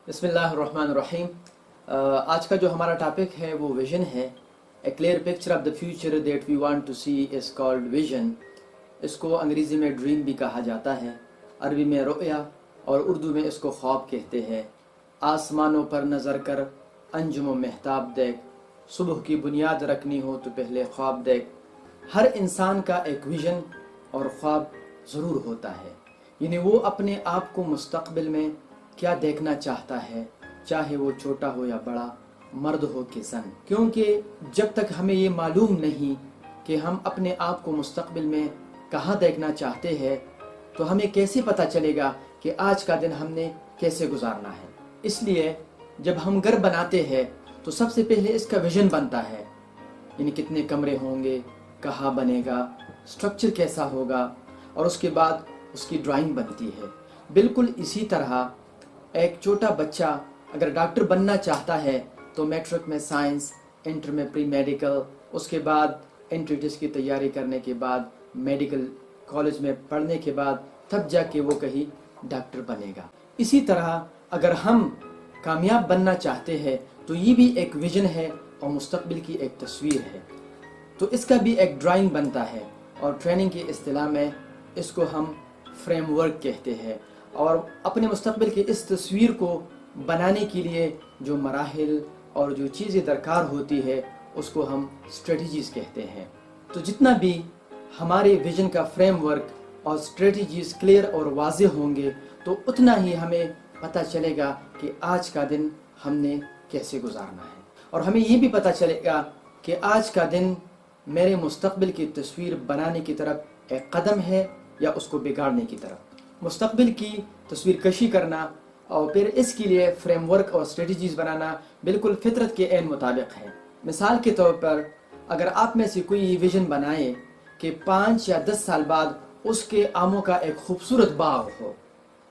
बिस्मिल्लाहिर्रहमानिर्रहीम। आज का जो हमारा टॉपिक है वो विजन है। A clear picture of the future that we want to see is called vision. इसको अंग्रेज़ी में ड्रीम भी कहा जाता है, अरबी में रुया और उर्दू में इसको ख्वाब कहते हैं। आसमानों पर नज़र कर अंजुम महताब देख, सुबह की बुनियाद रखनी हो तो पहले ख्वाब देख। हर इंसान का एक विजन और ख्वाब ज़रूर होता है, यानी वो अपने आप को मुस्तक़बिल में क्या देखना चाहता है, चाहे वो छोटा हो या बड़ा, मर्द हो कि ज़न। क्योंकि जब तक हमें ये मालूम नहीं कि हम अपने आप को मुस्तक़बिल में कहाँ देखना चाहते हैं, तो हमें कैसे पता चलेगा कि आज का दिन हमने कैसे गुजारना है। इसलिए जब हम घर बनाते हैं तो सबसे पहले इसका विजन बनता है, यानी कितने कमरे होंगे, कहाँ बनेगा, स्ट्रक्चर कैसा होगा, और उसके बाद उसकी ड्राइंग बनती है। बिल्कुल इसी तरह एक छोटा बच्चा अगर डॉक्टर बनना चाहता है तो मैट्रिक में साइंस, इंटर में प्री मेडिकल, उसके बाद एंट्रेंस की तैयारी करने के बाद मेडिकल कॉलेज में पढ़ने के बाद तब जाके वो कहीं डॉक्टर बनेगा। इसी तरह अगर हम कामयाब बनना चाहते हैं तो ये भी एक विजन है और मुस्तकबिल की एक तस्वीर है, तो इसका भी एक ड्राइंग बनता है। और ट्रेनिंग की इस्तिलाह में इसको हम फ्रेमवर्क कहते हैं। और अपने मुस्तकबिल की इस तस्वीर को बनाने के लिए जो मराहिल और जो चीज़ें दरकार होती है उसको हम स्ट्रेटजीज़ कहते हैं। तो जितना भी हमारे विजन का फ्रेमवर्क और स्ट्रेटजीज़ क्लियर और वाज़ेह होंगे तो उतना ही हमें पता चलेगा कि आज का दिन हमने कैसे गुजारना है, और हमें ये भी पता चलेगा कि आज का दिन मेरे मुस्तकबिल की तस्वीर बनाने की तरफ एक कदम है या उसको बिगाड़ने की तरफ। मुस्तकबिल की तस्वीर कशी करना और फिर इसके लिए फ्रेमवर्क और स्ट्रेटजीज़ बनाना बिल्कुल फितरत के ऐन मुताबिक है। मिसाल के तौर पर अगर आप में से कोई ये विज़न बनाए कि 5 या 10 साल बाद उसके आमों का एक खूबसूरत बाग हो,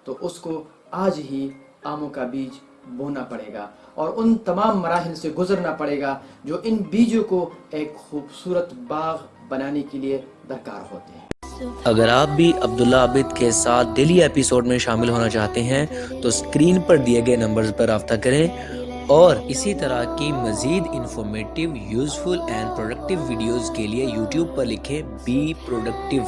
तो उसको आज ही आमों का बीज बोना पड़ेगा और उन तमाम मराहिल से गुजरना पड़ेगा जो इन बीजों को एक खूबसूरत बाग बनाने के लिए दरकार होते हैं। अगर आप भी अब्दुल्ला आबिद के साथ डेली एपिसोड में शामिल होना चाहते हैं तो स्क्रीन पर दिए गए नंबर्स पर रब्ता करें, और इसी तरह की मज़ीद informative, useful and productive videos के लिए यूट्यूब पर लिखें बी प्रोडक्टिव।